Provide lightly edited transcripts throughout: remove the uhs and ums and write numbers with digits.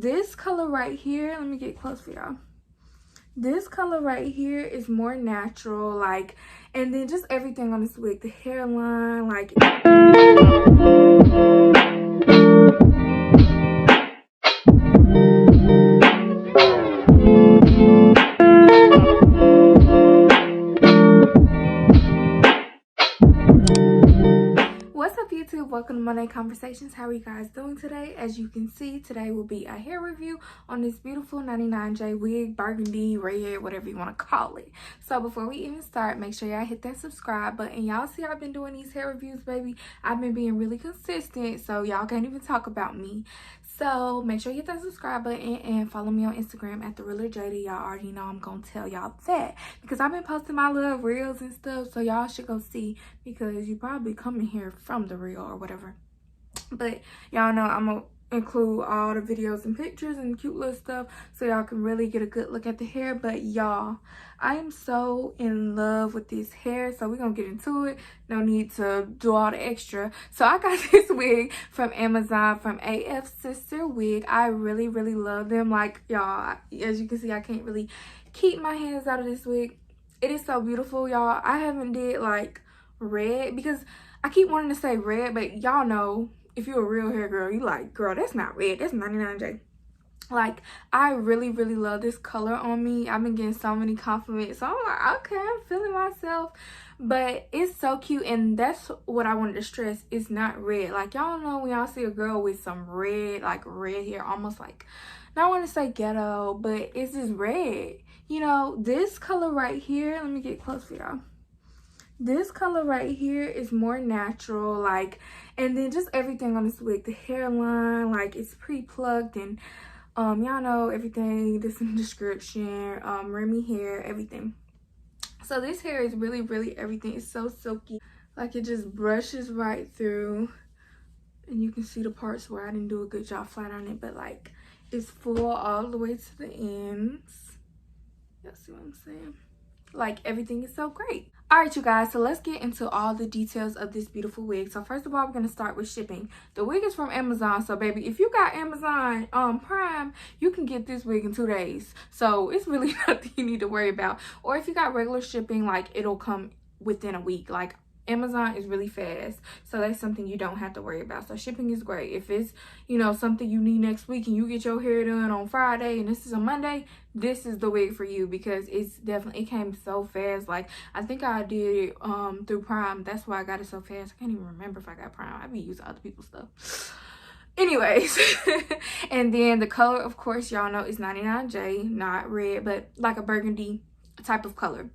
this color right here, let me get close for y'all. This color right here is more natural, like, and then just everything on this wig, the hairline, like. What's up, YouTube? Welcome to Monday Conversations. How are you guys doing today? As you can see, today will be a hair review on this beautiful 99J wig, burgundy, red, whatever you want to call it. So before we even start, make sure y'all hit that subscribe button. Y'all see I've been doing these hair reviews, baby. I've been being really consistent, so y'all can't even talk about me. So make sure you hit that subscribe button and follow me on Instagram at TheRealRJada. Y'all already know I'm gonna tell y'all that because I've been posting my little reels and stuff, so y'all should go see because you probably coming here from the reel or whatever. But y'all know I'm gonna include all the videos and pictures and cute little stuff so y'all can really get a good look at the hair. But y'all, I am so in love with this hair, so we're gonna get into it. No need to do all the extra. So I got this wig from Amazon from Afsisterwig. I really love them. Like, y'all, as you can see, I can't really keep my hands out of this wig. It is so beautiful, y'all. I haven't did like red because I keep wanting to say red, but y'all know if you're a real hair girl, you like, girl, that's not red, that's 99J. Like, I really love this color on me. I've been getting so many compliments, so I'm like, okay, I'm feeling myself. But it's so cute, and that's what I wanted to stress. It's not red. Like, y'all know when y'all see a girl with some red, like red hair, almost like, I want to say ghetto, but it's just red. You know, this color right here, let me get close for y'all. This color right here is more natural, like, and then just everything on this wig, the hairline, like, it's pre-plucked, and y'all know everything, this in the description, Remy hair, everything. So this hair is really everything. It's so silky, like, it just brushes right through, and you can see the parts where I didn't do a good job flat on it, but like, it's full all the way to the ends. Y'all see what I'm saying? Like, everything is so great. All right, you guys, so let's get into all the details of this beautiful wig. So first of all, we're going to start with shipping. The wig is from Amazon, so baby, if you got Amazon Prime, you can get this wig in 2 days. So it's really nothing you need to worry about. Or if you got regular shipping, like, it'll come within a week. Like, Amazon is really fast, so that's something you don't have to worry about. So shipping is great. If it's, you know, something you need next week and you get your hair done on Friday and this is a Monday, this is the wig for you because it's definitely, it came so fast. Like, I think I did it through Prime. That's why I got it so fast. I can't even remember if I got Prime. I be using other people's stuff. Anyways, and then the color, of course, y'all know is 99J, not red, but like a burgundy type of color.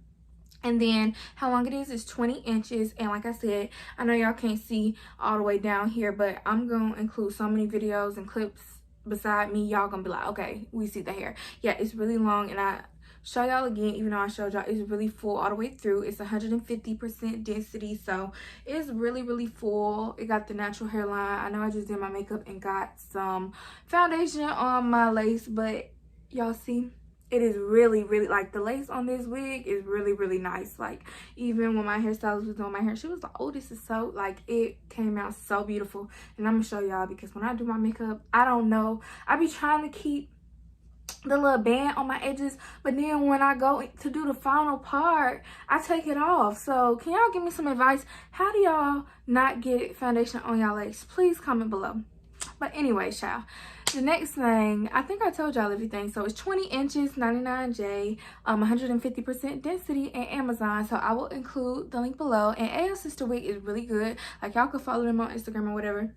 And then how long it is 20 inches. And like I said, I know y'all can't see all the way down here, but I'm gonna include so many videos and clips beside me. Y'all gonna be like, okay, we see the hair. Yeah, it's really long, and I show y'all again, even though I showed y'all, it's really full all the way through. It's 150% density, so it's really full. It got the natural hairline. I know I just did my makeup and got some foundation on my lace, but y'all see, it is really like, the lace on this wig is really nice. Like, even when my hairstylist was doing my hair, she was like, oh, this is so, like, it came out so beautiful. And I'm gonna show y'all because when I do my makeup, I don't know, I be trying to keep the little band on my edges, but then when I go to do the final part, I take it off. So can y'all give me some advice? How do y'all not get foundation on y'all lace? Please comment below. But anyway, child, the next thing, I think I told y'all everything. So it's 20 inches, 99J, 150% density, and Amazon. So I will include the link below. And Afsisterwig is really good. Like, y'all can follow them on Instagram or whatever.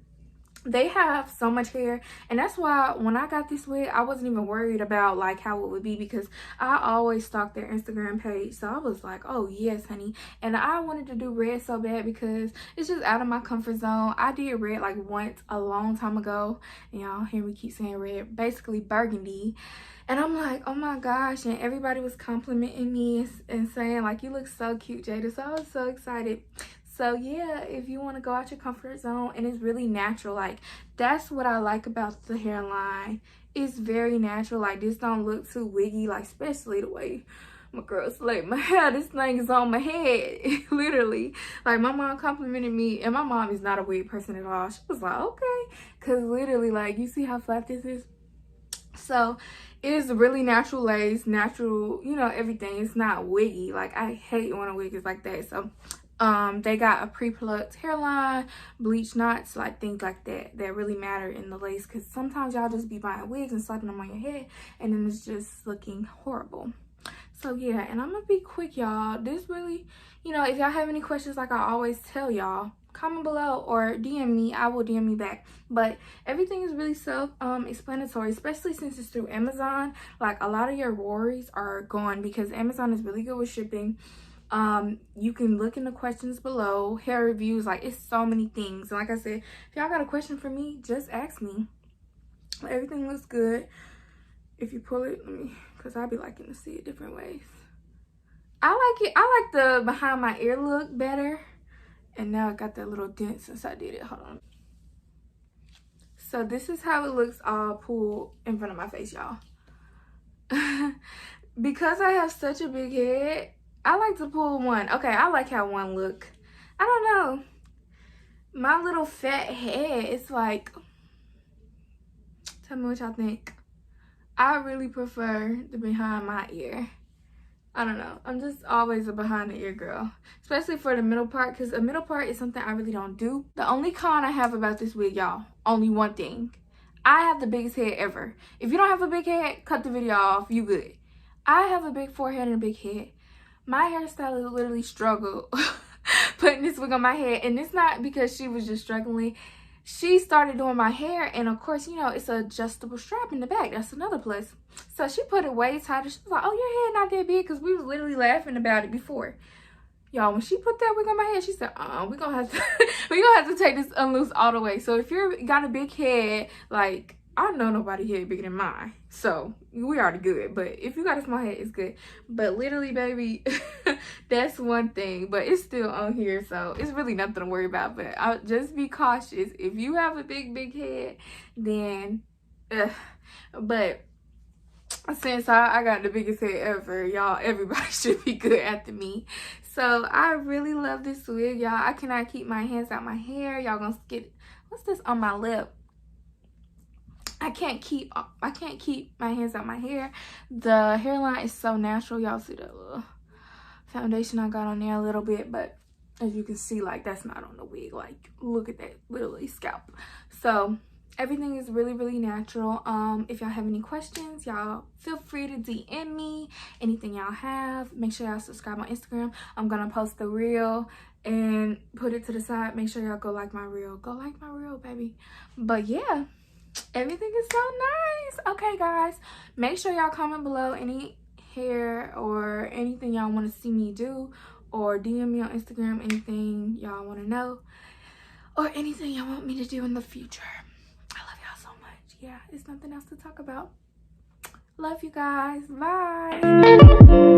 They have so much hair, and that's why when I got this wig, I wasn't even worried about like how it would be because I always stalk their Instagram page. So I was like, oh yes, honey. And I wanted to do red so bad because it's just out of my comfort zone. I did red like once a long time ago, and y'all hear me keep saying red, basically burgundy. And I'm like, oh my gosh, and everybody was complimenting me and saying like, you look so cute, Jada. So I was so excited. So yeah, if you want to go out your comfort zone, and it's really natural, like, that's what I like about the hairline. It's very natural. Like, this don't look too wiggy, like, especially the way my girl slayed my hair. This thing is on my head. Literally, like, my mom complimented me, and my mom is not a wig person at all. She was like, okay, because literally, like, you see how flat this is? So it is really natural lace, natural, you know, everything. It's not wiggy. Like, I hate when a wig is like that. So they got a pre-plucked hairline, bleach knots, like things like that really matter in the lace, because sometimes y'all just be buying wigs and slapping them on your head and then it's just looking horrible. So yeah, and I'm gonna be quick, y'all. This really, you know, if y'all have any questions, like I always tell y'all, comment below or DM me. I will DM you back. But everything is really self-explanatory, especially since it's through Amazon. Like, a lot of your worries are gone because Amazon is really good with shipping. You can look in the questions below, hair reviews, like, it's so many things. And like I said, if y'all got a question for me, just ask me. Everything looks good. If you pull it, let me, because I be liking to see it different ways. I like it. I like the behind my ear look better. And now I got that little dent since I did it. Hold on. So this is how it looks all pulled in front of my face, y'all. Because I have such a big head, I like to pull one. Okay, I like how one look. I don't know. My little fat head, it's like, tell me what y'all think. I really prefer the behind my ear. I don't know. I'm just always a behind the ear girl. Especially for the middle part, because the middle part is something I really don't do. The only con I have about this wig, y'all, only one thing. I have the biggest head ever. If you don't have a big head, cut the video off. You good. I have a big forehead and a big head. My hairstylist literally struggled putting this wig on my head. And it's not because she was just struggling. She started doing my hair, and of course, you know, it's an adjustable strap in the back. That's another plus. So she put it way tighter. She was like, oh, your head not that big, because we was literally laughing about it before. Y'all, when she put that wig on my head, she said, we're gonna have to take this unloose all the way. So if you got a big head, like, I know nobody head bigger than mine, so we already good. But if you got a small head, it's good. But literally, baby, that's one thing. But it's still on here, so it's really nothing to worry about. But I'll just be cautious. If you have a big head, then but since I got the biggest head ever, y'all, everybody should be good after me. So I really love this wig, y'all. I cannot keep my hands out my hair. Y'all gonna get, what's this on my lip? I can't keep my hands out my hair. The hairline is so natural. Y'all see that little foundation I got on there a little bit, but as you can see, like, that's not on the wig. Like, look at that, literally scalp. So everything is really natural. If y'all have any questions, y'all feel free to DM me. Anything y'all have, make sure y'all subscribe on Instagram. I'm gonna post the reel and put it to the side. Make sure y'all go like my reel. Go like my reel, baby. But yeah, everything is so nice. Okay, guys, make sure y'all comment below any hair or anything y'all want to see me do, or DM me on Instagram anything y'all want to know, or anything y'all want me to do in the future. I love y'all so much. Yeah, it's nothing else to talk about. Love you guys. Bye.